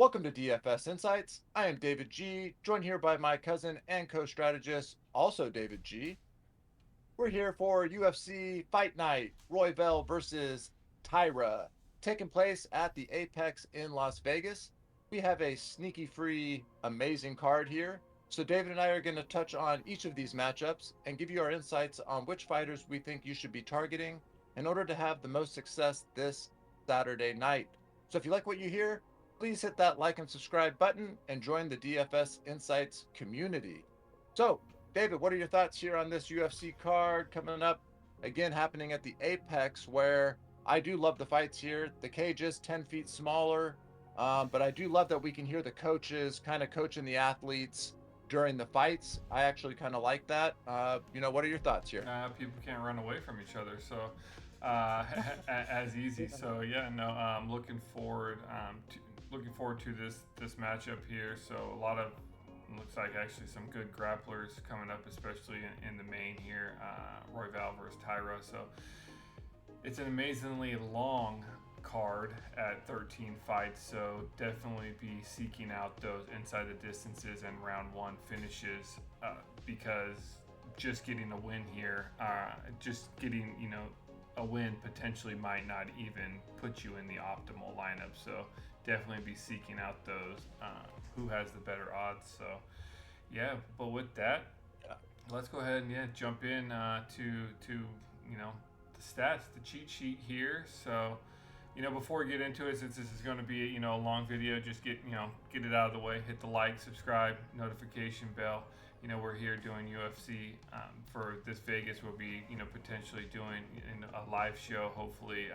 Welcome to DFS Insights. I am David G, joined here by my cousin and co-strategist, also David G. We're here for UFC Fight Night, Royval versus Taira, taking place at the Apex in Las Vegas. We have a sneaky free, amazing card here. So David and I are going to touch on each of these matchups and give you our insights on which fighters we think you should be targeting in order to have the most success this Saturday night. So if you like what you hear, please hit that like and subscribe button and join the DFS Insights community. So, David, what are your thoughts here on this UFC card coming up? Again, happening at the Apex, where I do love the fights here. The cage is 10 feet smaller, but I do love that we can hear the coaches kind of coaching the athletes during the fights. I actually kind of like that. What are your thoughts here? People can't run away from each other, so as easy. So yeah, no, looking forward to this matchup here. So a lot of looks like actually some good grapplers coming up, especially in the main here. Royval versus Taira. So it's an amazingly long card at 13 fights, so definitely be seeking out those inside the distances and round one finishes because just getting a win here, just getting a win potentially might not even put you in the optimal lineup. So definitely be seeking out those who has the better odds. So yeah, but with that, Yeah. let's go ahead and jump in to the stats, the cheat sheet here. So before we get into it, since this is going to be a long video, just get it out of the way. Hit the like, subscribe, notification bell. We're here doing UFC for this Vegas. We'll be potentially doing a live show, hopefully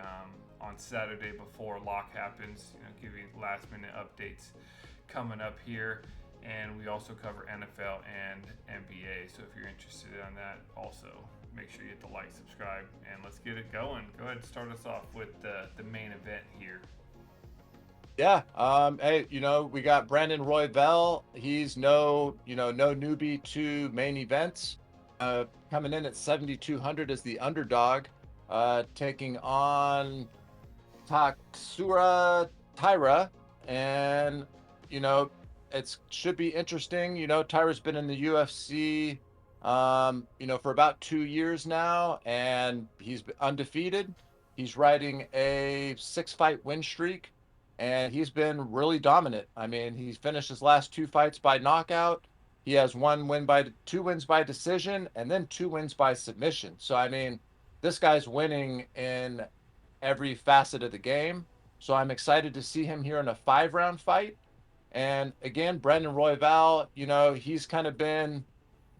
on Saturday before lock happens. Giving last minute updates coming up here. And we also cover NFL and NBA. So if you're interested in that, also make sure you hit the like, subscribe, and let's get it going. Go ahead and start us off with the main event here. Yeah. Hey, we got Brandon Royval. He's no newbie to main events. Coming in at 7,200 as the underdog, taking on Taksura Taira, and you know, it should be interesting. Taira's been in the UFC, for about 2 years now, and he's undefeated. He's riding a 6-fight win streak, and he's been really dominant. I mean, he's finished his last 2 fights by knockout. He has 2 wins by decision, and then 2 wins by submission. So I mean, this guy's winning in every facet of the game. So I'm excited to see him here in a 5-round fight. And again, Brendan Royval, he's kind of been,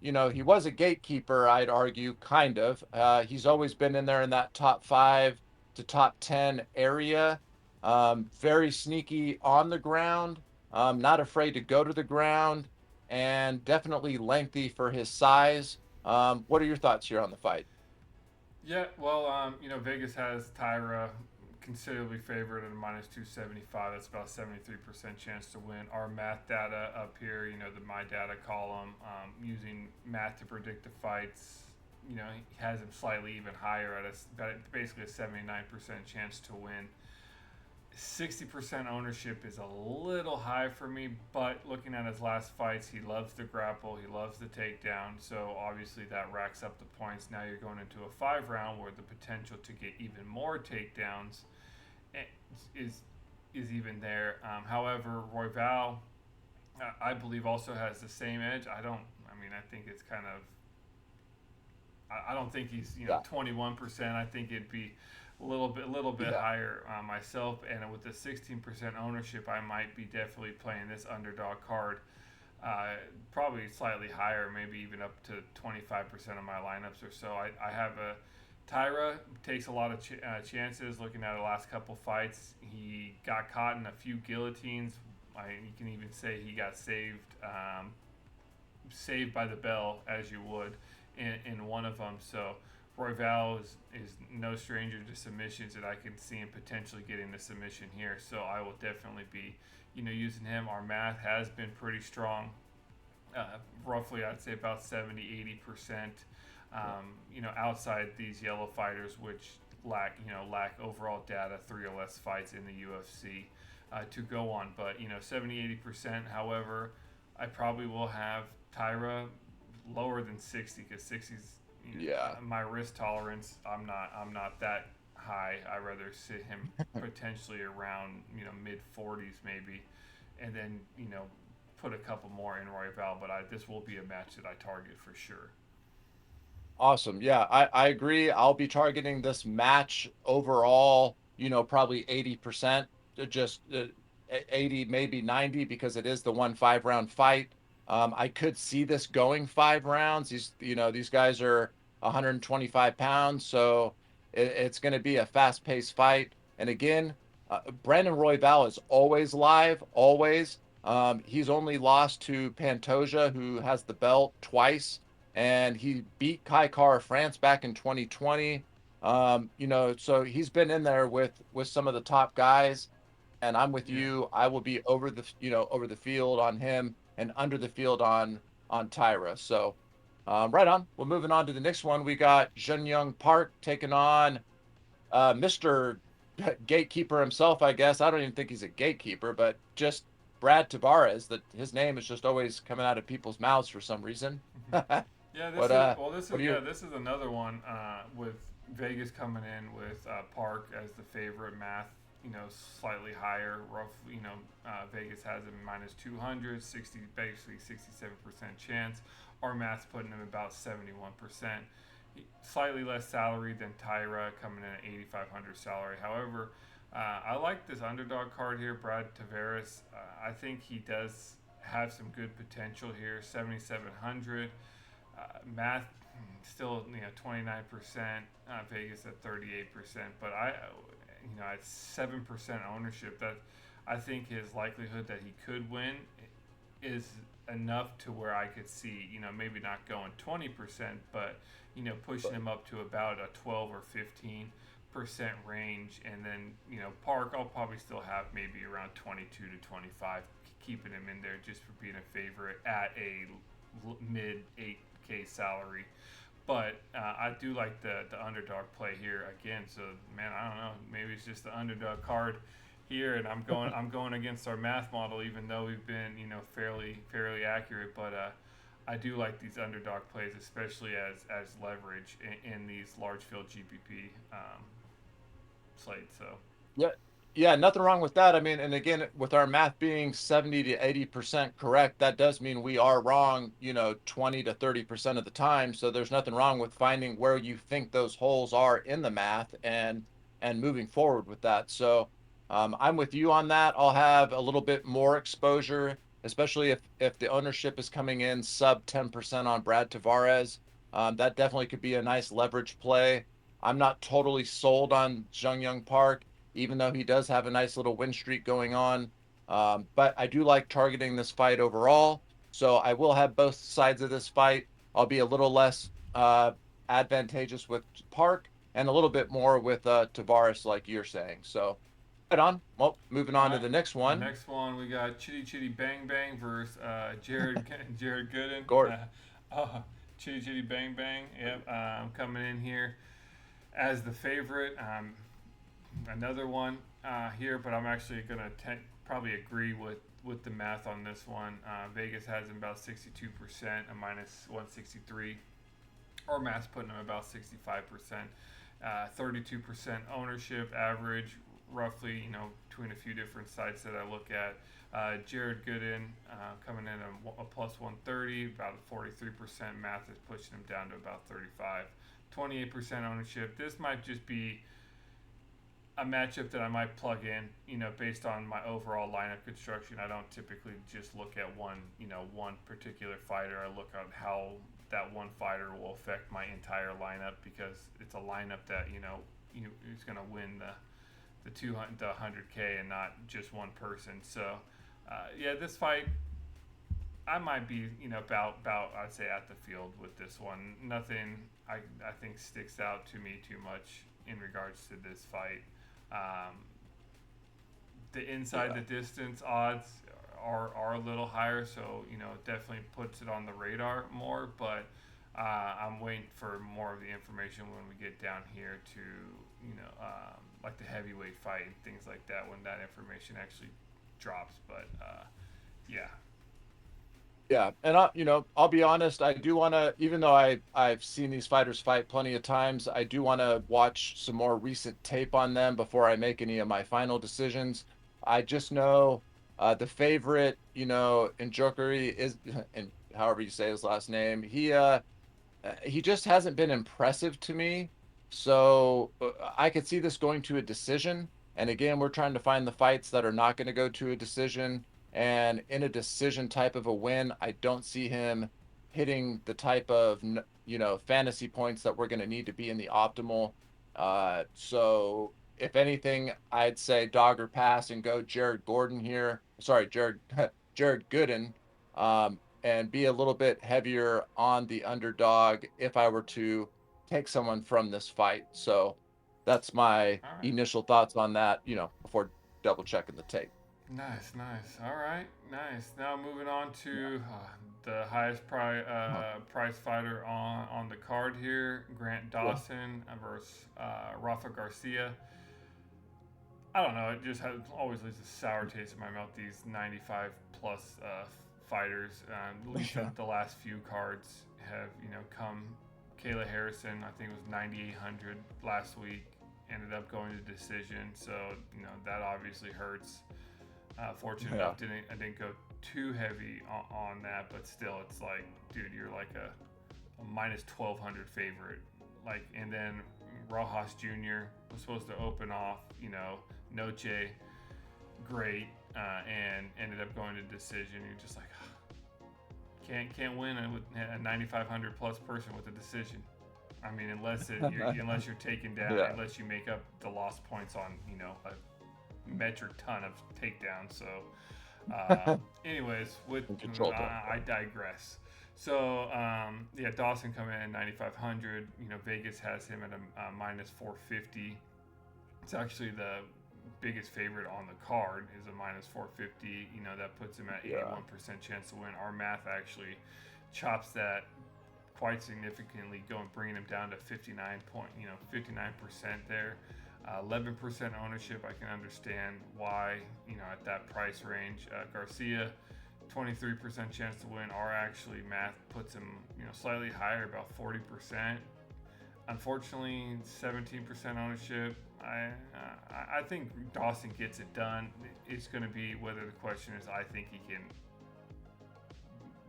he was a gatekeeper, I'd argue, kind of. He's always been in there in that top 5 to top 10 area. Very sneaky on the ground, not afraid to go to the ground, and definitely lengthy for his size. What are your thoughts here on the fight? Yeah, well, Vegas has Tyra considerably favored at a minus 275. That's about a 73% chance to win. Our math data up here, the my data column, using math to predict the fights, he has him slightly even higher at basically a 79% chance to win. 60% ownership is a little high for me, but looking at his last fights, he loves the grapple, he loves the takedown, so obviously that racks up the points. Now you're going into a 5 round where the potential to get even more takedowns is even there. However, Royval, I believe, also has the same edge. I think it's kind of. I don't think he's Yeah. 21%. I think it'd be a little bit Yeah. higher myself. And with the 16% ownership, I might be definitely playing this underdog card. Probably slightly higher, maybe even up to 25% of my lineups or so. I have a Tyra takes a lot of chances. Looking at the last couple fights, he got caught in a few guillotines. You can even say he got saved by the bell, as you would in one of them. So Royval is no stranger to submissions, and I can see him potentially getting the submission here. So I will definitely be, using him. Our math has been pretty strong. Roughly, I'd say about 70-80%. Outside these yellow fighters, which lack overall data, 3 or less fights in the UFC. to go on. But 70-80%. However, I probably will have Taira lower than 60 because 60's Yeah. my risk tolerance. I'm not that high. I rather sit him potentially around mid 40s maybe, and then put a couple more in Royval. But this will be a match that I target for sure. Awesome. Yeah, I agree. I'll be targeting this match overall, probably 80% to just 80, maybe 90, because it is the 1 5 round fight. I could see this going 5 rounds. These guys are 125 pounds, so it's going to be a fast-paced fight. And again, Brandon Royval is always live, always. He's only lost to Pantoja, who has the belt, twice, and he beat Kai Kara France back in 2020. So he's been in there with some of the top guys, and I'm with Yeah. you. I will be over the field on him and under the field on Taira. So right on. We're moving on to the next one. We got Jun Park taking on Mr. Gatekeeper himself, I guess. I don't even think he's a gatekeeper, but just Brad Tavares. That his name is just always coming out of people's mouths for some reason. Yeah, what uh, this what is do you? this is another one with Vegas coming in with Park as the favorite. Math, slightly higher. Rough, Vegas has him minus 200, 60, basically 67% chance. Our math's putting him about 71%. Slightly less salary than Taira, coming in at 8,500 salary. However, I like this underdog card here, Brad Tavares. I think he does have some good potential here. 7,700. Math still 29%. Vegas at 38%. But at 7% ownership, that I think his likelihood that he could win is enough to where I could see maybe not going 20%, but pushing him up to about a 12 or 15% range, and then Park I'll probably still have maybe around 22 to 25, keeping him in there just for being a favorite at a mid 8K salary. But I do like the underdog play here again. So man, I don't know. Maybe it's just the underdog card here, and I'm going against our math model, even though we've been fairly accurate. But I do like these underdog plays, especially as leverage in these large field GPP slates. So Yeah, yeah, nothing wrong with that. I mean, and again, with our math being 70 to 80% correct, that does mean we are wrong, 20 to 30% of the time. So there's nothing wrong with finding where you think those holes are in the math and moving forward with that. So I'm with you on that. I'll have a little bit more exposure, especially if the ownership is coming in sub 10% on Brad Tavares. That definitely could be a nice leverage play. I'm not totally sold on Jung Park, even though he does have a nice little win streak going on. But I do like targeting this fight overall. So I will have both sides of this fight. I'll be a little less advantageous with Park and a little bit more with Tavares, like you're saying. So right on. Well, moving all on to right. the next one. Next one, we got Chitty Chitty Bang Bang versus Jared Gooden. Gord. Chitty Chitty Bang Bang. Yep, I'm coming in here as the favorite. Another one here, but I'm actually gonna probably agree with the math on this one. Vegas has him about 62%, a minus 163. Our math's putting him about 65%. 32% ownership average, roughly, between a few different sites that I look at. Jared Gooden coming in a plus 130, about 43%. Math is pushing him down to about 35. 28% ownership. This might just be a matchup that I might plug in, based on my overall lineup construction. I don't typically just look at one particular fighter. I look at how that one fighter will affect my entire lineup, because it's a lineup that is going to win the 100K and not just one person. So this fight I might be about I'd say at the field with this one. Nothing I think sticks out to me too much in regards to this fight. The inside the distance odds are a little higher, so it definitely puts it on the radar more. But I'm waiting for more of the information when we get down here to like the heavyweight fight and things like that when that information actually drops. But yeah, Yeah, and I'll be honest. I do want to, even though I've seen these fighters fight plenty of times, I do want to watch some more recent tape on them before I make any of my final decisions. I just know the favorite, Njokuani is, and however you say his last name, he just hasn't been impressive to me. So I could see this going to a decision. And again, we're trying to find the fights that are not going to go to a decision. And in a decision type of a win, I don't see him hitting the type of, fantasy points that we're going to need to be in the optimal. So if anything, I'd say dog or pass and go Jared Gordon here. Sorry, Jared, Jared Gooden. And be a little bit heavier on the underdog if I were to take someone from this fight. So that's my all right. initial thoughts on that, before double checking the tape. Nice, nice. All right, nice. Now moving on to the highest price fighter on the card here, Grant Yeah. Dawson versus Rafa Garcia. I don't know. It just always leaves a sour taste in my mouth. These 95 plus fighters, at least Yeah. the last few cards have come. Kayla Harrison, I think it was 9,800 last week. Ended up going to decision, so that obviously hurts. Fortunate Yeah. enough, I didn't go too heavy on that, but still, it's like, dude, you're like a minus 1,200 favorite. Like, and then Rojas Jr. was supposed to open off, Noche, great, and ended up going to decision. You're just like, can't win with a 9,500 plus person with a decision. I mean, unless you're taken down, Yeah. unless you make up the lost points on a metric ton of takedowns. So, anyways, In control zone. I digress. So, yeah, Dawson coming in at 9,500. Vegas has him at a minus 450. It's actually the biggest favorite on the card is a minus 450. That puts him at Yeah. 81% chance to win. Our math actually chops that quite significantly, bringing him down to 59% there. 11% ownership. I can understand why, at that price range. Garcia, 23% chance to win. Our actually math puts him, slightly higher, about 40%. Unfortunately, 17% ownership. I think Dawson gets it done. It's going to be whether the question is I think he can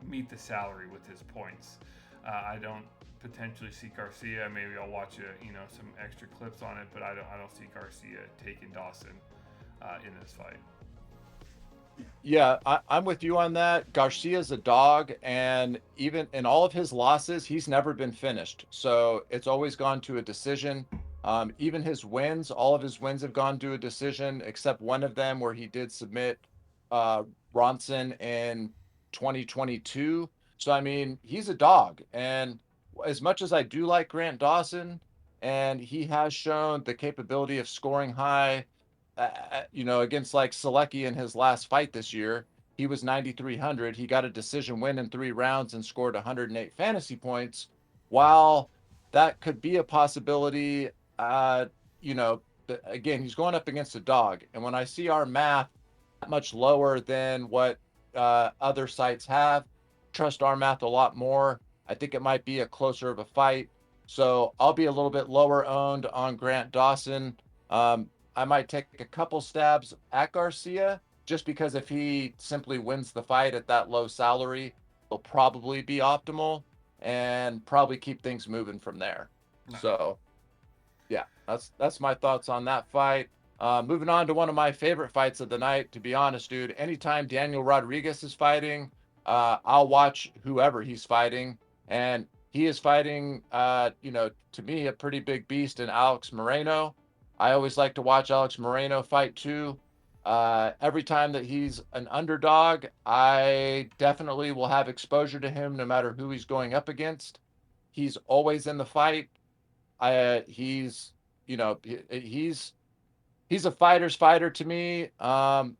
meet the salary with his points. I don't potentially see Garcia. Maybe I'll watch some extra clips on it, but I don't see Garcia taking Dawson in this fight. Yeah, I'm with you on that. Garcia's a dog, and even in all of his losses, he's never been finished. So it's always gone to a decision. Even his wins, all of his wins have gone to a decision, except one of them where he did submit uh, Ronson in 2022. So I mean, he's a dog, and as much as I do like Grant Dawson, and he has shown the capability of scoring high against like Selecki in his last fight this year, he was 9,300. He got a decision win in 3 rounds and scored 108 fantasy points. While that could be a possibility, you know, again, he's going up against a dog. And when I see our math much lower than what other sites have, trust our math a lot more. I think it might be a closer of a fight. So I'll be a little bit lower owned on Grant Dawson. I might take a couple stabs at Garcia just because if he simply wins the fight at that low salary, he'll probably be optimal and probably keep things moving from there. Nice. So yeah, that's my thoughts on that fight. Moving on to one of my favorite fights of the night, to be honest, dude. Anytime Daniel Rodriguez is fighting, I'll watch whoever he's fighting, and he is fighting, to me, a pretty big beast in Alex Moreno. I always like to watch Alex Moreno fight too. Every time that he's an underdog, I definitely will have exposure to him no matter who he's going up against. He's always in the fight. He's he's a fighter's fighter to me.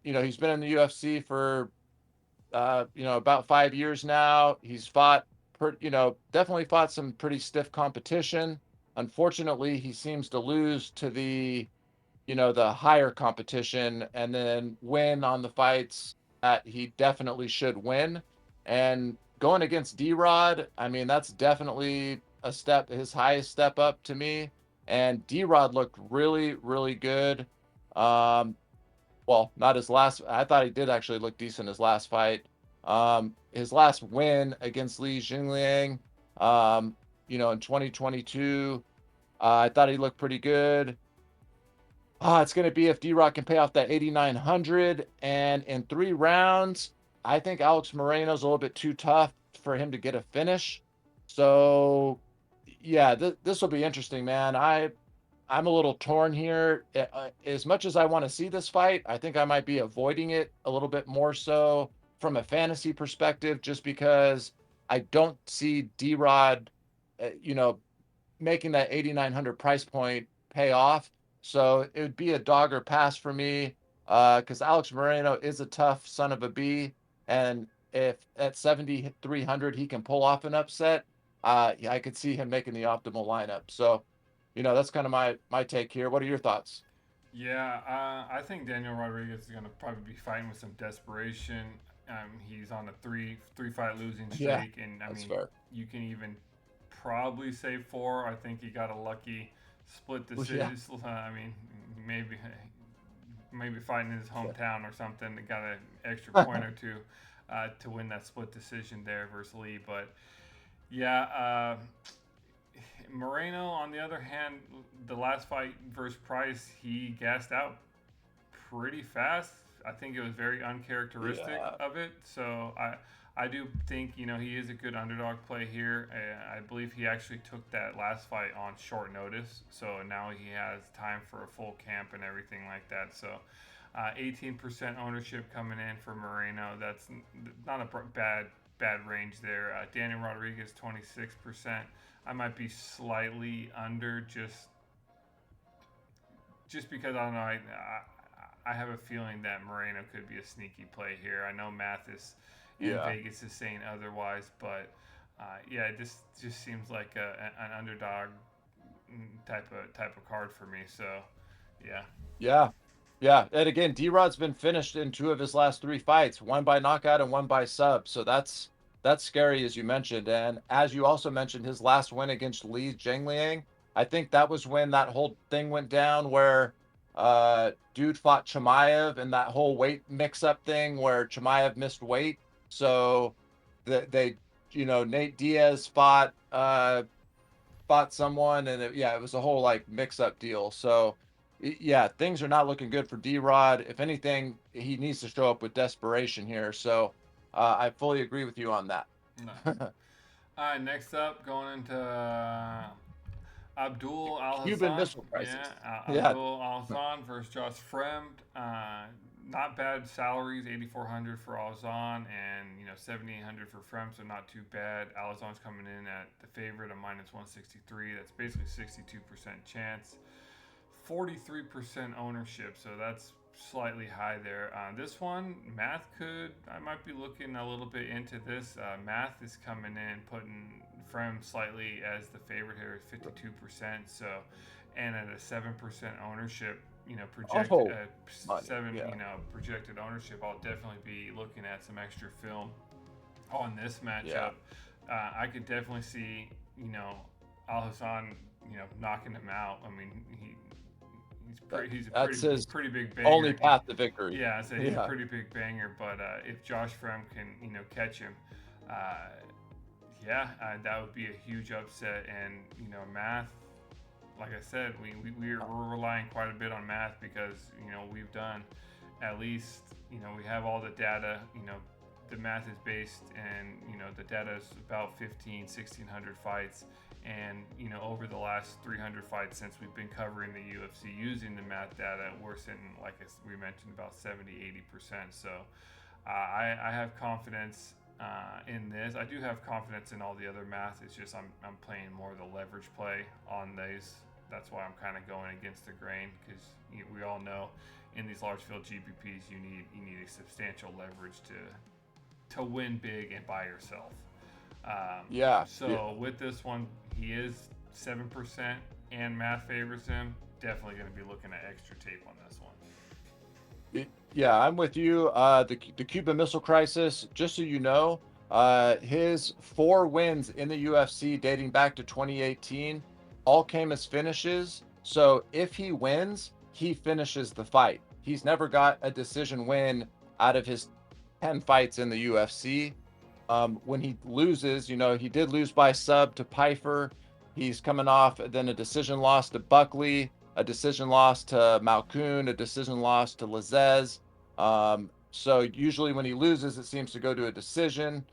He's been in the UFC for about 5 years now. He's fought definitely fought some pretty stiff competition. Unfortunately, he seems to lose to the the higher competition and then win on the fights that he definitely should win. And going against D-Rod, I mean, that's definitely his highest step up to me. And D-Rod looked really, really good. Um, well, not his last. I thought he did actually look decent his last fight. His last win against Li Jingliang, in 2022, I thought he looked pretty good. It's going to be if D-Rock can pay off that 8,900 and in 3 rounds. I think Alex Moreno's a little bit too tough for him to get a finish. So, yeah, this will be interesting, man. I'm a little torn here. As much as I want to see this fight, I think I might be avoiding it a little bit more so from a fantasy perspective, just because I don't see D-Rod, making that 8,900 price point pay off. So it would be a dog or pass for me, because Alex Moreno is a tough son of a bee. And if at 7,300 he can pull off an upset, yeah, I could see him making the optimal lineup. So, that's kind of my take here. What are your thoughts? Yeah, I think Daniel Rodriguez is going to probably be fighting with some desperation. He's on a three fight losing Yeah, streak, and I that's mean, fair. you can even probably say 4. I think he got a lucky split Well, yeah. decision. I mean, maybe fighting in his Yeah. hometown or something. Got an extra point or two to win that split decision there versus Lee. But yeah, Moreno, on the other hand, the last fight versus Price, he gassed out pretty fast. I think it was very uncharacteristic Yeah. of it. So I do think he is a good underdog play here. I believe he actually took that last fight on short notice, so now he has time for a full camp and everything like that. So 18% ownership coming in for Moreno. That's not a bad range there. Daniel Rodriguez 26%. I might be slightly under just because I don't know. I have a feeling that Moreno could be a sneaky play here. I know Mathis and Yeah. Vegas is saying otherwise, but yeah, this just seems like an underdog type of card for me. So yeah, Yeah. Yeah. And again, D-Rod's been finished in 2 of his last 3 fights, one by knockout and one by sub. So that's scary, as you mentioned. And as you also mentioned, his last win against Li Jingliang, I think that was when that whole thing went down where dude fought Chimaev and that whole weight mix-up thing where Chimaev missed weight. So they, Nate Diaz fought someone, and yeah, it was a whole like mix-up deal. So yeah, things are not looking good for D-Rod. If anything, he needs to show up with desperation here. So I fully agree with you on that. nice. All right, next up, going into Abdul Cuban Alhassan. Missile Yeah, Crisis. Yeah. Abdul Alhassan versus Josh Fremd. Not bad salaries, 8,400 for Alhassan and 7,800 for Fremd, so not too bad. Alhassan's coming in at the favorite, a minus 163. That's basically 62% chance. 43% ownership, so that's slightly high there. This one, I might be looking a little bit into this. Math is coming in, putting Frem slightly as the favorite here, 52%. So, and at a 7% ownership, projected Oh, money. seven, Yeah. projected ownership, I'll definitely be looking at some extra film on this Yeah. matchup. I could definitely see, Al Hassan, knocking him out. I mean, he's a That's his pretty big only banger. path to victory. Yeah, so he's a Yeah. pretty big banger. But if Josh Frem can catch him, uh, yeah, that would be a huge upset. And Math, like I said, we're relying quite a bit on Math because we've done at least we have all the data. The math is based and the data is about 1,600 fights. And over the last 300 fights since we've been covering the UFC using the math data, we're sitting, like we mentioned, about 70-80%. So I have confidence in this. I do have confidence in all the other math. It's just I'm playing more of the leverage play on these. That's why I'm kind of going against the grain because we all know in these large field GPPs you need a substantial leverage to win big and by yourself. Yeah. So with this one, he is 7% and math favors him. definitely going to be looking at extra tape on this one. Yeah, I'm with you. The Cuban Missile Crisis, just so you know, his 4 wins in the UFC dating back to 2018 all came as finishes. So if he wins, he finishes the fight. He's never got a decision win out of his 10 fights in the UFC. When he loses, he did lose by sub to Pfeiffer. He's coming off then a decision loss to Buckley, a decision loss to Malkoun, a decision loss to Lazez. So usually when he loses, it seems to go to a decision.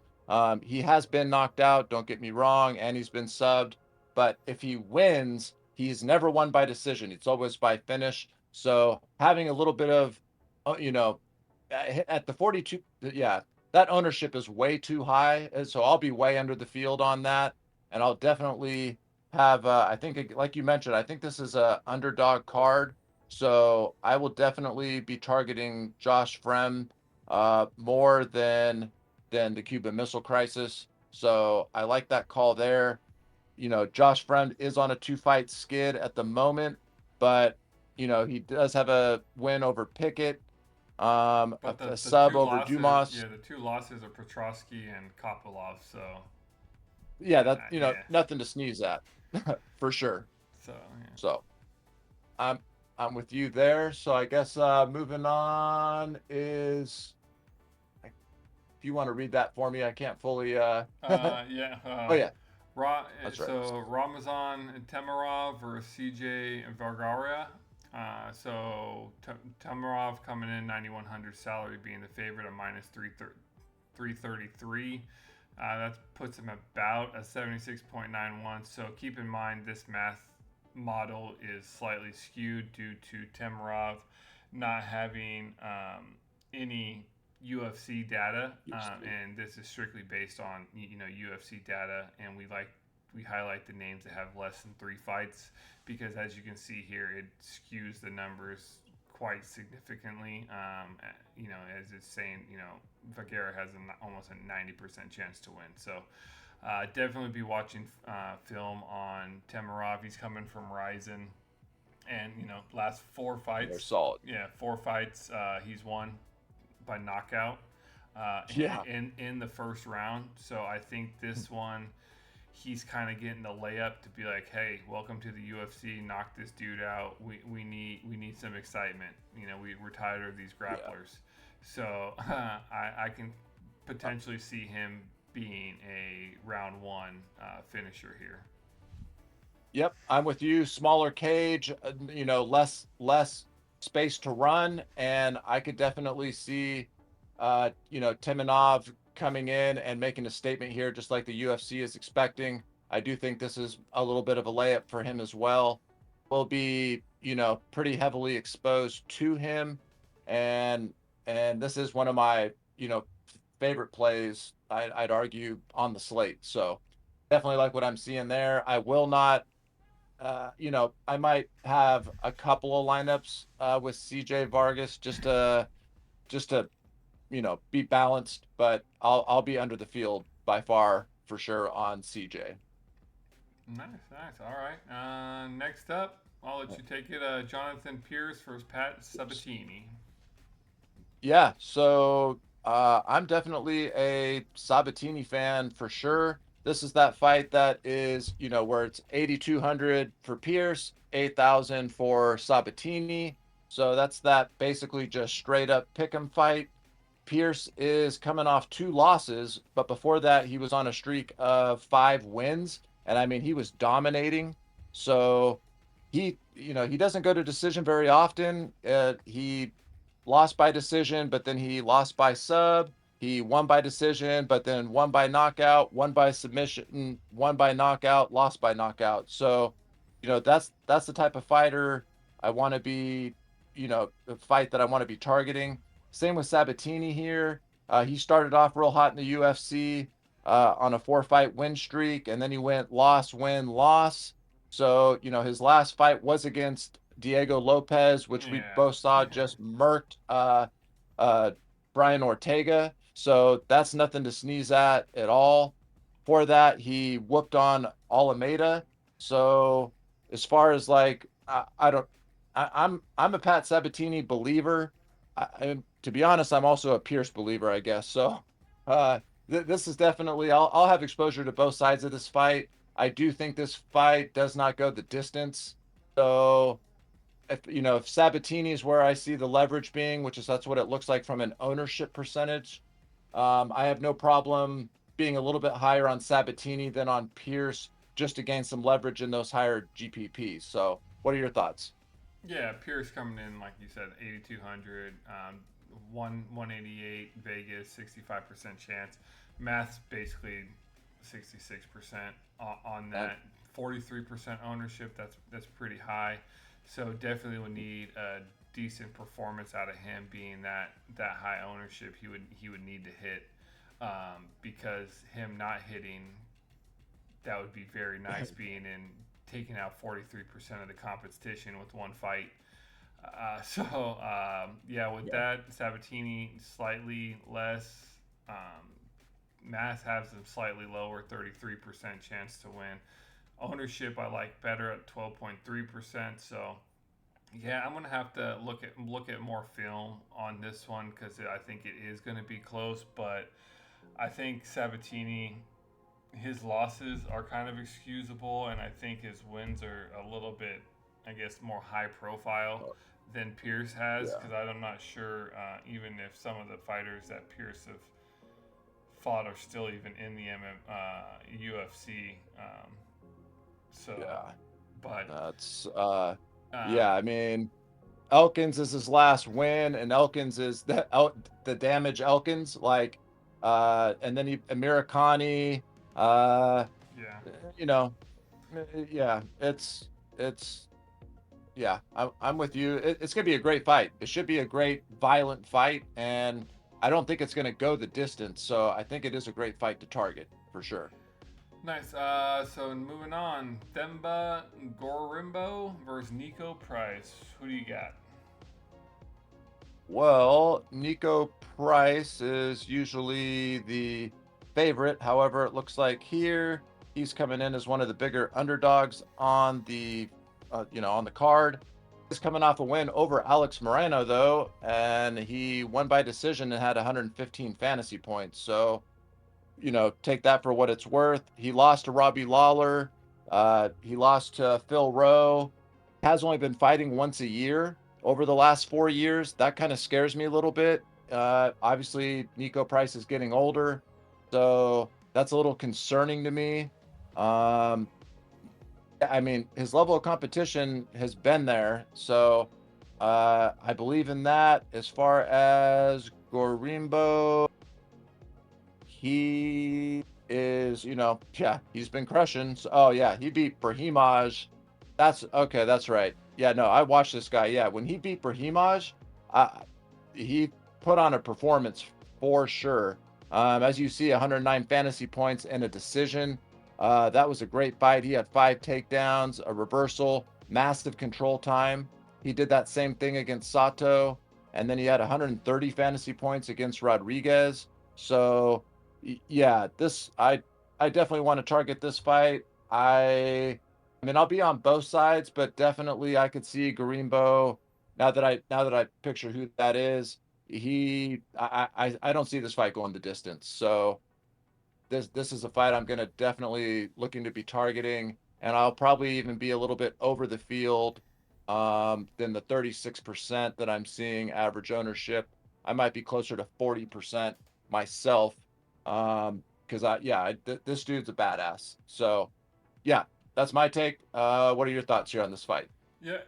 He has been knocked out, don't get me wrong, and he's been subbed. But if he wins, he's never won by decision. It's always by finish. So having a little bit of, at the 42, yeah, that ownership is way too high. And so I'll be way under the field on that. And I'll definitely have, I think, like you mentioned, I think this is a underdog card. So I will definitely be targeting Josh Fremd more than the Cuban Missile Crisis. So I like that call there. Josh Fremd is on a 2-fight skid at the moment, but he does have a win over Pickett, But a the sub two over losses, Dumas. yeah, the two losses are Petrosky and Kopilov. So Yeah, that yeah, nothing to sneeze at for sure. so yeah. So I'm I'm with you there. So I guess moving on is, if you want to read that for me, I can't fully Yeah. oh yeah, that's right. So Ramazan and Temirov versus CJ and Vergara. So Temirov coming in 9,100 salary, being the favorite at minus 333. That puts him about a 76.91. So keep in mind this math model is slightly skewed due to Temirov not having any UFC data, and this is strictly based on UFC data, and we highlight the names that have less than 3 fights because, as you can see here, it skews the numbers quite significantly. As it's saying, Vergara has almost a 90% chance to win. So definitely be watching film on Temirov. He's coming from Ryzen, and last 4 fights. They're solid. Yeah, 4 fights. He's won by knockout Yeah. in the first round. So I think this one, he's kind of getting the layup to be like, hey, welcome to the UFC. Knock this dude out. We need some excitement. We're tired of these grapplers. Yeah. So I can potentially see him being a round 1 finisher here. Yep, I'm with you. Smaller cage, less space to run, and I could definitely see, Timonov coming in and making a statement here, just like the UFC is expecting. I do think this is a little bit of a layup for him as well. Will be, pretty heavily exposed to him, and this is one of my, favorite plays. I'd argue on the slate. So definitely like what I'm seeing there. I will not. I might have a couple of lineups with CJ Vargas just to be balanced, but I'll be under the field by far for sure on CJ. Nice. All right. Next up, I'll let you take it. Jonathan Pearce versus Pat Sabatini. Yeah, so I'm definitely a Sabatini fan for sure. This is that fight that is, where it's 8,200 for Pearce, 8,000 for Sabatini. So that's that basically just straight up pick 'em fight. Pearce is coming off 2 losses, but before that, he was on a streak of 5 wins. And I mean, he was dominating. So he doesn't go to decision very often. He lost by decision, but then he lost by sub. He won by decision, but then won by knockout, won by submission, won by knockout, lost by knockout. So, that's the type of fighter I want to be, the fight that I want to be targeting. Same with Sabatini here. He started off real hot in the UFC on a 4-fight win streak, and then he went loss, win, loss. So, his last fight was against Diego Lopez, which we both saw just murked Brian Ortega. So that's nothing to sneeze at all. For that, he whooped on Alameda. So as far as like I don't. I'm a Pat Sabatini believer. To be honest, I'm also a Pearce believer, I guess. So, this is definitely. I'll have exposure to both sides of this fight. I do think this fight does not go the distance. So, if Sabatini is where I see the leverage being, which is that's what it looks like from an ownership percentage, I have no problem being a little bit higher on Sabatini than on Pearce just to gain some leverage in those higher GPPs. So, what are your thoughts? Yeah, Pearce coming in like you said, 8,200, 188 Vegas, 65% chance. Math's basically 66% on And that. 43% ownership. That's pretty high. So definitely would need a decent performance out of him, being that high ownership. He would need to hit, because him not hitting, that would be very nice, being in taking out 43% of the competition with one fight. Yeah, with yeah, that, Sabatini slightly less. Um, Mass has them slightly lower, 33% chance to win. Ownership I like better at 12.3%. So yeah, I'm gonna have to look at more film on this one because I think it is gonna be close. But I think Sabatini, his losses are kind of excusable, and I think his wins are a little bit, I guess, more high profile than Pearce has. yeah. Because I'm not sure, even if some of the fighters that Pearce have fought are still even in the UFC. So, Yeah, but that's um, yeah, I mean, Elkins is his last win, and Elkins is the damage Elkins, like and then Americani, uh yeah, you know, yeah, it's yeah, I'm with you. It's gonna be a great fight. It should be a great violent fight, and I don't think it's gonna go the distance. So I think it is a great fight to target for sure. nice. So moving on, Themba Gorimbo versus Nico Price. Who do you got? Well, Nico Price is usually the favorite. However, it looks like here he's coming in as one of the bigger underdogs on the on the card. He's coming off a win over Alex Moreno though, and he won by decision and had 115 fantasy points. So, take that for what it's worth. He lost to Robbie Lawler. He lost to Phil Rowe. Has only been fighting once a year over the last 4 years. That kind of scares me a little bit. Obviously, Nico Price is getting older, so that's a little concerning to me. Um, I mean, his level of competition has been there, so I believe in that. As far as Gorimbo, he is, yeah, he's been crushing. So, oh yeah, he beat Brahimaj. That's okay. That's right. Yeah, no, I watched this guy. Yeah, when he beat Brahimaj, I he put on a performance for sure. As you see, 109 fantasy points and a decision. That was a great fight. He had 5 takedowns, a reversal, massive control time. He did that same thing against Sato, and then he had 130 fantasy points against Rodriguez. So yeah, I definitely want to target this fight. I mean, I'll be on both sides, but definitely I could see Gorimbo. Now that I picture who that is, I don't see this fight going the distance. So this is a fight I'm gonna definitely looking to be targeting, and I'll probably even be a little bit over the field than the 36% that I'm seeing average ownership. I might be closer to 40% myself. Because this dude's a badass. So yeah, that's my take. What are your thoughts here on this fight? Yeah,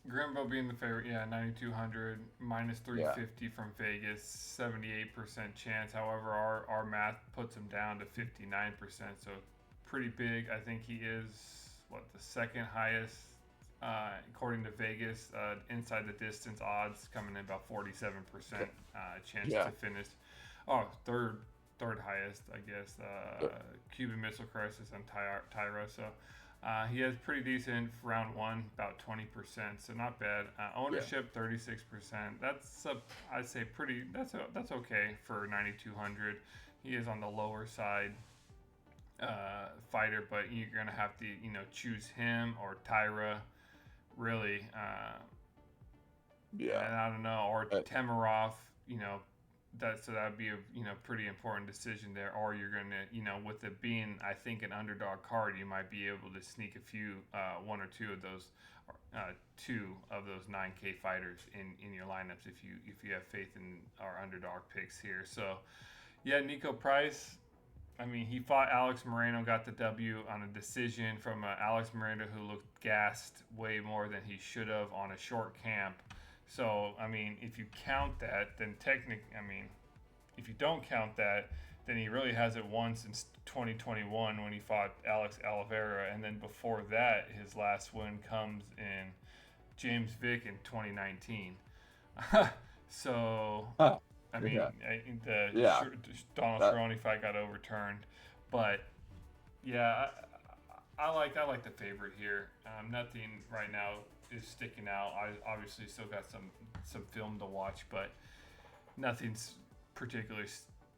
Grimbo being the favorite. Yeah, 9,200 minus Yeah, 350 from Vegas, 78% chance. However, our math puts him down to 59%. So pretty big. I think he is the second highest, according to Vegas, inside the distance odds, coming in about 47% chance yeah, to finish. Oh, third highest, I guess. Cuban Missile Crisis on Taira. So he has pretty decent round one, about 20%, so not bad. yeah, Ownership 36%. I'd say pretty. That's okay for 9,200. He is on the lower side fighter, but you're gonna have to choose him or Taira really. Yeah. And I don't know, or Uh, Temirov, that would be a pretty important decision there. Or you're gonna, with it being, I think, an underdog card, you might be able to sneak a few, one or two of those, 9K fighters in your lineups if you have faith in our underdog picks here. So yeah, Nico Price. I mean, he fought Alex Moreno, got the W on a decision from Alex Moreno, who looked gassed way more than he should have on a short camp. So, I mean, if you count that, then if you don't count that, then he really hasn't won since 2021 when he fought Alex Oliveira. And then before that, his last win comes in James Vick in 2019. So, huh, I mean, yeah. the Yeah. Donald That, Cerrone fight got overturned, but yeah, I like the favorite here. Nothing right now is sticking out. I obviously still got some film to watch, but nothing's particularly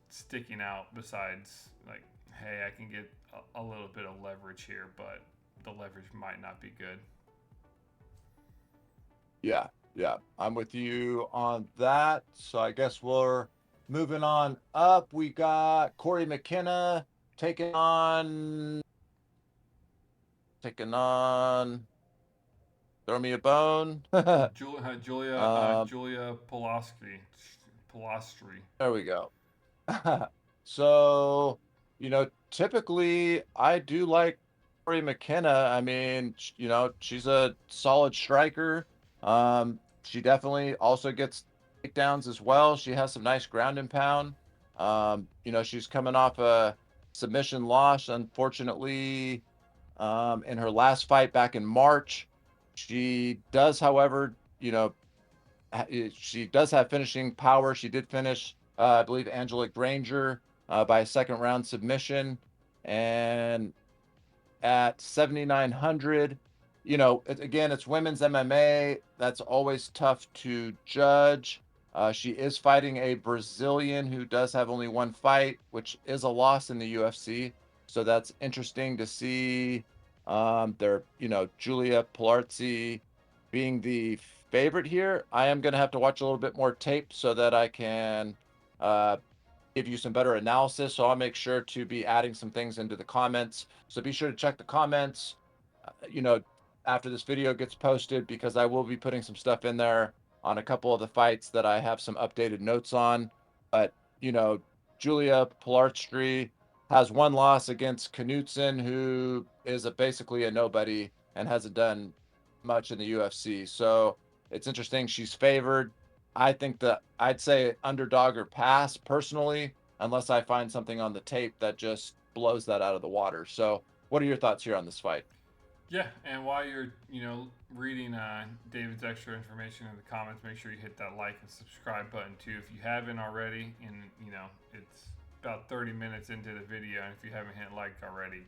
sticking out besides like, hey, I can get a little bit of leverage here, but the leverage might not be good. yeah. Yeah. I'm with you on that. So I guess we're moving on up. We got Corey McKenna taking on taking on throw me a bone. Um, Julia Polastri. there we go. So, typically I do like Corey McKenna. I mean, she's a solid striker. She definitely also gets takedowns as well. She has some nice ground and pound. She's coming off a submission loss, unfortunately, in her last fight back in March. She does, however, she does have finishing power. She did finish, I believe, Angelique Granger by a second round submission. And at 7,900, again, it's women's MMA. That's always tough to judge. She is fighting a Brazilian who does have only one fight, which is a loss in the UFC. So that's interesting to see. Julia Pilarzi being the favorite here. I am going to have to watch a little bit more tape so that I can uh, give you some better analysis. So I'll make sure to be adding some things into the comments. So be sure to check the comments, uh, you know, after this video gets posted, because I will be putting some stuff in there on a couple of the fights that I have some updated notes on. But, you know, Julia Pilarstri has one loss against Knutson, who is basically a nobody and hasn't done much in the UFC. So it's interesting. She's favored. I think that I'd say underdog or pass personally, unless I find something on the tape that just blows that out of the water. So, what are your thoughts here on this fight? Yeah, and while you're reading David's extra information in the comments, make sure you hit that like and subscribe button too if you haven't already. And it's about 30 minutes into the video, and if you haven't hit like already,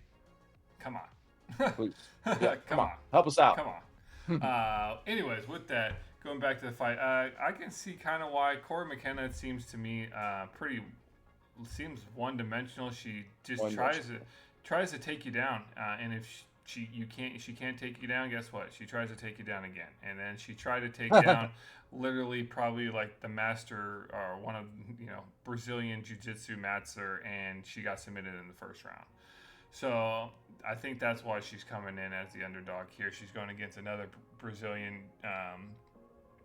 come on, Please. Yeah, come come on. on, Help us out. come on. Anyways, with that, going back to the fight, I can see kind of why Corey McKenna seems to me seems one dimensional. She just tries to take you down, and if she can't take you down. Guess what? She tries to take you down again, and then she tried to take down literally probably like the master or one of Brazilian jiu-jitsu master, and she got submitted in the first round. So I think that's why she's coming in as the underdog here. She's going against another Brazilian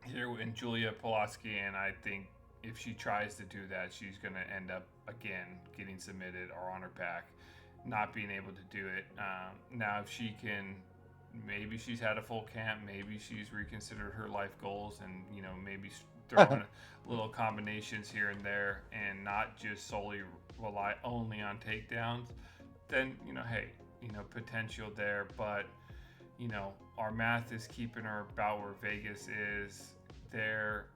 here in Julia Pulaski, and I think if she tries to do that, she's going to end up again getting submitted or on her back, not being able to do it. Now, if she can, maybe she's had a full camp, maybe she's reconsidered her life goals, and maybe throwing little combinations here and there, and not just solely rely only on takedowns. Then hey, potential there, but our math is keeping her about where Vegas is. There,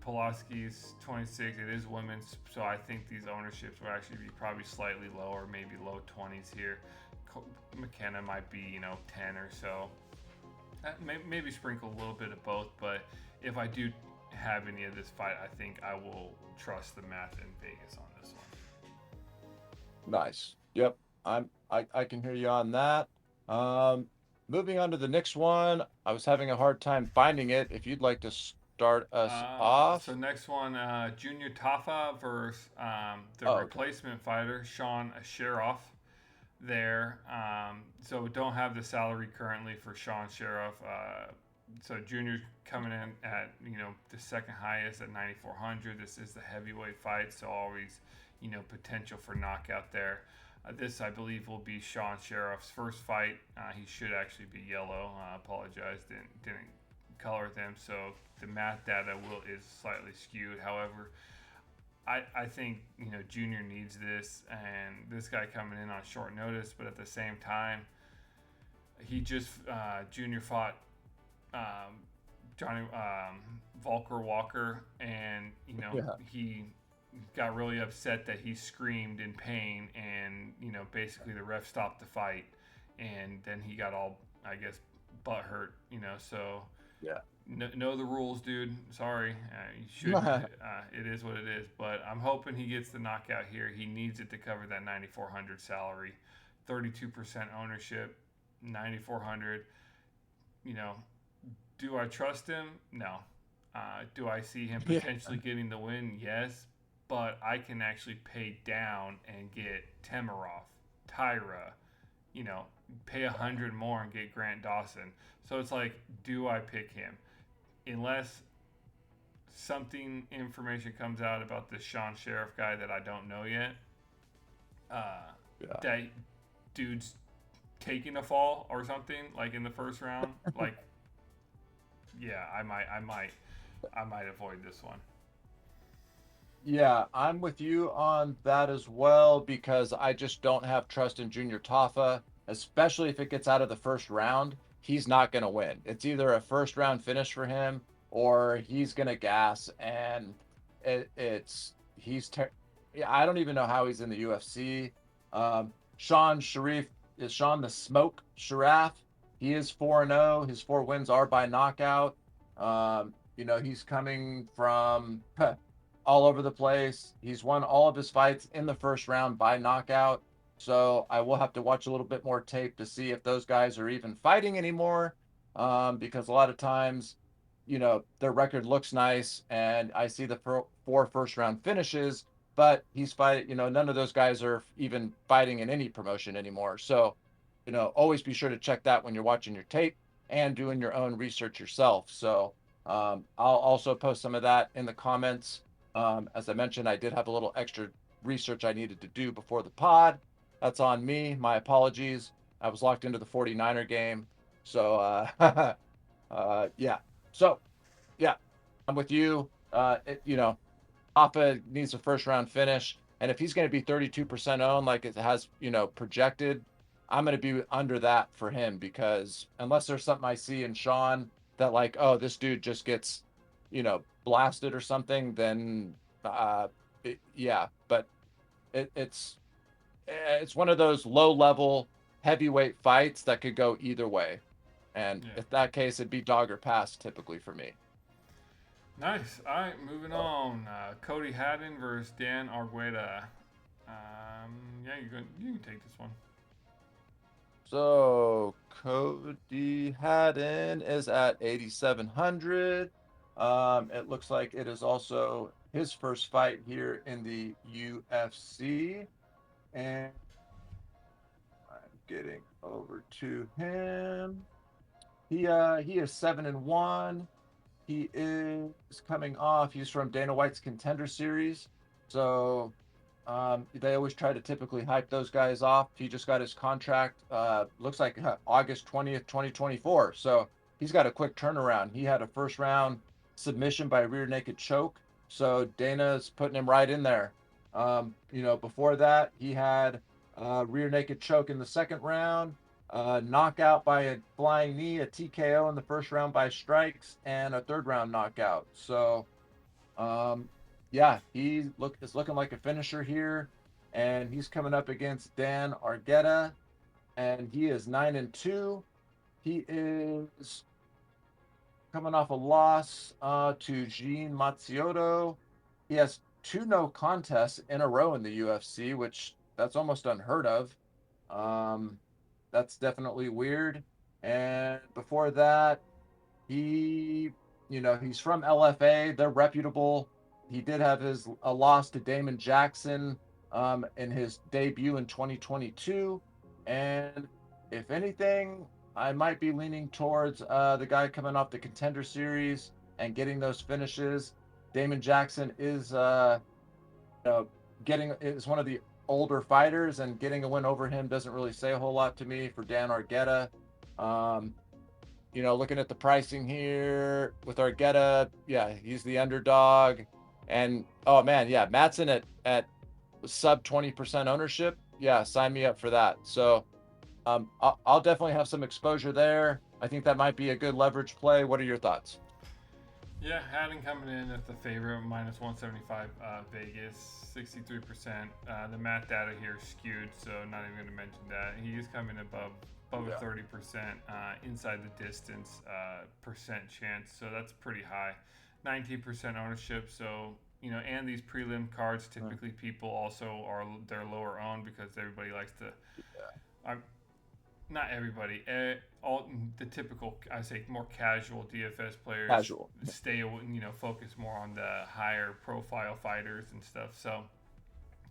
Pulaski's 26. It is women's, so I think these ownerships will actually be probably slightly lower, maybe low 20s here. McKenna might be 10 or so. Maybe sprinkle a little bit of both, but if I do have any of this fight, I think I will trust the math in Vegas on this one. Nice. Yep. I can hear you on that. moving on to the next one. I was having a hard time finding it. If you'd like to start us So off. next one, Junior Tafa versus the Oh, okay. replacement fighter Sean Sharaf. There, so don't have the salary currently for Sean Sharaf. So Junior's coming in at the second highest at 9,400. This is the heavyweight fight, so always potential for knockout there. This I believe will be Sean Sharaf's first fight. He should actually be yellow. I apologize, didn't color them, so the math data will is slightly skewed. However, I think Junior needs this, and this guy coming in on short notice, but at the same time, he just Junior fought um, Johnny Volker Walker, and Yeah. he got really upset that he screamed in pain, and basically the ref stopped the fight, and then he got all I guess butt hurt, so Yeah. know the rules, dude. Sorry, you should. It is what it is. But I'm hoping he gets the knockout here. He needs it to cover that 9,400 salary, 32% ownership, 9,400. You know, do I trust him? No. Do I see him Yeah. potentially getting the win? Yes. But I can actually pay down and get Temirov, Taira, pay 100 more and get Grant Dawson. So it's like, do I pick him? Unless something information comes out about this Sean Sharaf guy that I don't know yet, Yeah. that dude's taking a fall or something like in the first round, like yeah, I might avoid this one. Yeah, I'm with you on that as well because I just don't have trust in Junior Tafa, especially if it gets out of the first round. He's not going to win. It's either a first round finish for him or he's going to gas. And yeah, I don't even know how he's in the UFC. Sean Sharif is Sean the Smoke Sharaf. He is 4-0. His four wins are by knockout. He's coming from all over the place. He's won all of his fights in the first round by knockout. So I will have to watch a little bit more tape to see if those guys are even fighting anymore. Because a lot of times, their record looks nice, and I see the four first round finishes, but he's fighting. None of those guys are even fighting in any promotion anymore. So, always be sure to check that when you're watching your tape and doing your own research yourself. So, I'll also post some of that in the comments. As I mentioned, I did have a little extra research I needed to do before the pod. That's on me. My apologies. I was locked into the 49er game. So, yeah. So, yeah, I'm with you. Papa needs a first round finish. And if he's going to be 32% owned, like it has, projected, I'm going to be under that for him because unless there's something I see in Sean that, like, oh, this dude just gets, blasted or something, then, yeah. But it's one of those low level heavyweight fights that could go either way. And Yeah. if that case, it'd be dog or pass typically for me. Nice. All right, moving So, on. Cody Haddon versus Dan Argueta. Yeah, you can take this one. So Cody Haddon is at 8,700. It looks like it is also his first fight here in the UFC. And I'm getting over to him. He is 7-1. He is coming off. He's from Dana White's Contender Series. So they always try to typically hype those guys off. He just got his contract, looks like August 20th, 2024. So he's got a quick turnaround. He had a first round submission by rear naked choke. So Dana's putting him right in there. Before that, he had rear naked choke in the second round, knockout by a flying knee, a TKO in the first round by strikes, and a third round knockout. So um, yeah, is looking like a finisher here, and he's coming up against Dan Argueta, and he is 9-2. He is coming off a loss to Jean Mazziotto. He has two no contests in a row in the UFC, which that's almost unheard of. Um, that's definitely weird. And before that, he, he's from LFA. They're reputable. He did have a loss to Damon Jackson in his debut in 2022. And if anything, I might be leaning towards the guy coming off the Contender Series and getting those finishes. Damon Jackson is know, getting is one of the older fighters, and getting a win over him doesn't really say a whole lot to me for Dan Argueta. Um, looking at the pricing here with Argueta, yeah, he's the underdog. And oh man, yeah, Matson at sub 20% ownership. Yeah, sign me up for that. So I'll definitely have some exposure there. I think that might be a good leverage play. What are your thoughts? Yeah, Haddon coming in at the favorite, minus 175 Vegas, 63%. The math data here is skewed, so not even going to mention that. He is coming above Yeah. 30% inside the distance percent chance, so that's pretty high. 19% ownership, so and these prelim cards typically people also are they're lower owned because everybody likes to. I'm not everybody, all the typical, I say, more casual DFS players Casual. stay, focus more on the higher profile fighters and stuff. So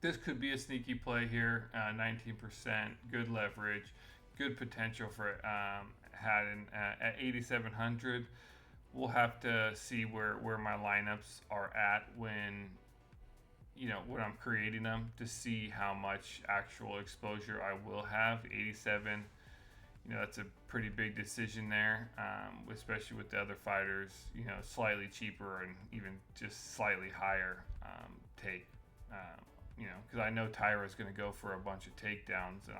this could be a sneaky play here. 19%, good leverage, good potential for Haddon at 8,700. We'll have to see where my lineups are at when I'm creating them to see how much actual exposure I will have. 87, that's a pretty big decision there, especially with the other fighters, slightly cheaper and even just slightly higher take. Because I know Taira is going to go for a bunch of takedowns, and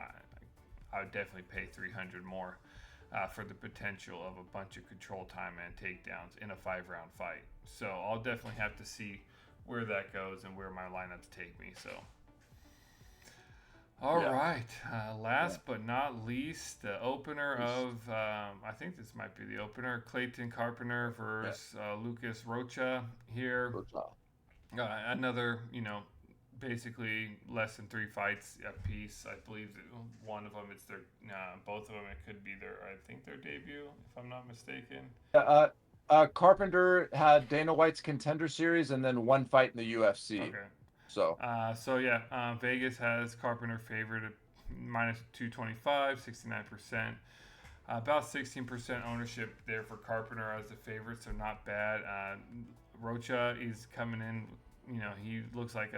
I would definitely pay 300 more for the potential of a bunch of control time and takedowns in a 5-round fight. So I'll definitely have to see where that goes and where my lineups take me. So. All right. Last but not least, the opener of, I think this might be the opener, Clayton Carpenter versus Lucas Rocha here. Another, basically less than 3 fights apiece. I believe one of them, it's their, both of them, it could be I think their debut, if I'm not mistaken. Carpenter had Dana White's Contender Series and then one fight in the UFC. Okay. So Vegas has Carpenter favored at minus 225, 69%. About 16% ownership there for Carpenter as the favorite, so not bad. Rocha is coming in. He looks like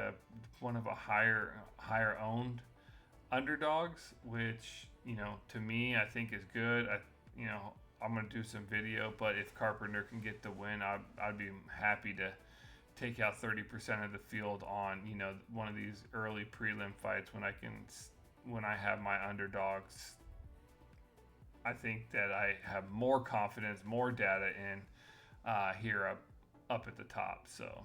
one of a higher owned underdogs, which to me I think is good. I'm gonna do some video, but if Carpenter can get the win, I'd be happy to take out 30% of the field on one of these early prelim fights when I have my underdogs. I think that I have more confidence, more data in here up at the top. So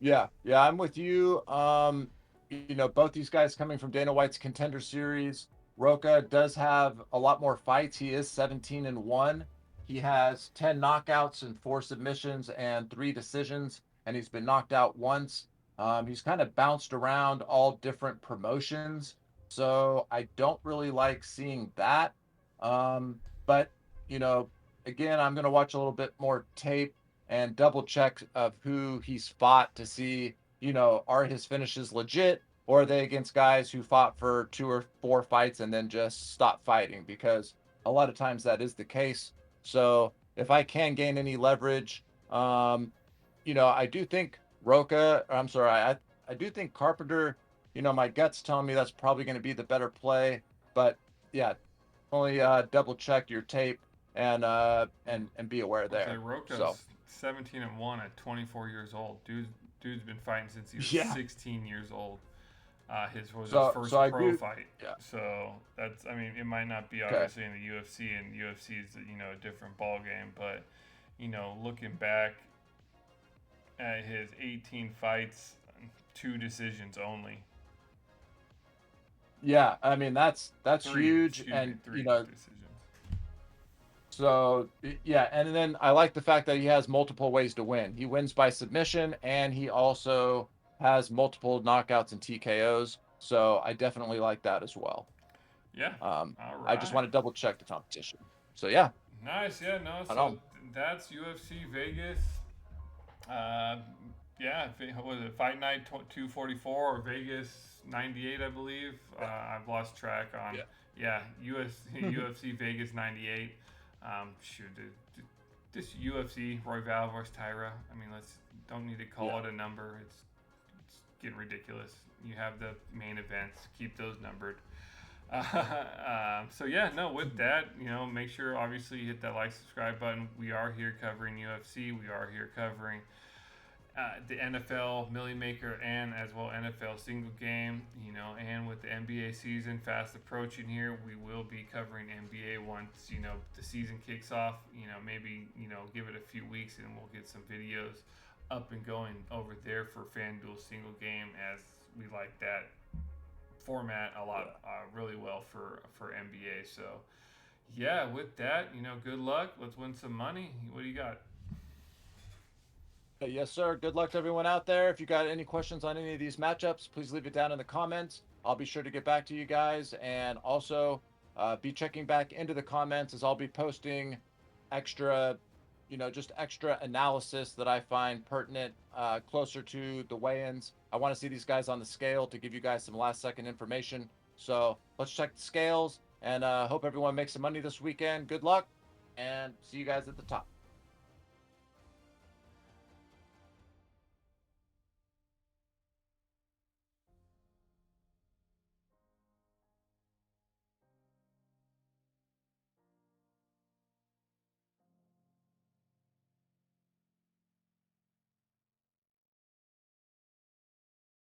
yeah, I'm with you. Both these guys coming from Dana White's Contender Series. Rocha does have a lot more fights. He is 17-1. He has 10 knockouts and 4 submissions and 3 decisions, and he's been knocked out once. He's kind of bounced around all different promotions, so I don't really like seeing that. But again, I'm going to watch a little bit more tape and double check of who he's fought to see, are his finishes legit, or are they against guys who fought for 2 or 4 fights and then just stopped fighting? Because a lot of times that is the case. So if I can gain any leverage, I do think I do think Carpenter, my gut's telling me that's probably going to be the better play. But yeah, only double check your tape and be aware there. Okay, Rocha's so 17-1 at 24 years old. Dude's been fighting since he was 16 years old. His first pro fight. Yeah. So that's, it might not be obviously in the UFC, and UFC is a different ball game. But looking back at his 18 fights, 2 decisions only. Yeah, that's huge, and 3 decisions. So yeah, and then I like the fact that he has multiple ways to win. He wins by submission, and he also has multiple knockouts and TKOs. So I definitely like that as well. Yeah. All I just right. want to double check the competition. So yeah, Nice. Yeah. No. I So know. that's UFC Vegas. Uh, yeah. What was it? Fight Night 244 or Vegas 98, I believe. I've lost track on. Yeah. Yeah. UFC Vegas 98. Shoot. This UFC Royval versus Taira. I mean, let's don't need to call Yeah. it a number. It's getting ridiculous. You have the main events. Keep those numbered. So yeah, no. With that, make sure obviously you hit that like, subscribe button. We are here covering UFC. We are here covering the NFL Millie Maker and as well NFL single game. And with the NBA season fast approaching here, we will be covering NBA once the season kicks off. Maybe give it a few weeks and we'll get some videos up and going over there for FanDuel single game, as we like that format a lot, really well for NBA. So yeah, with that, good luck. Let's win some money. What do you got? Yes, sir. Good luck to everyone out there. If you got any questions on any of these matchups, please leave it down in the comments. I'll be sure to get back to you guys, and also be checking back into the comments as I'll be posting extra, just extra analysis that I find pertinent closer to the weigh-ins. I want to see these guys on the scale to give you guys some last-second information. So let's check the scales, and hope everyone makes some money this weekend. Good luck, and see you guys at the top.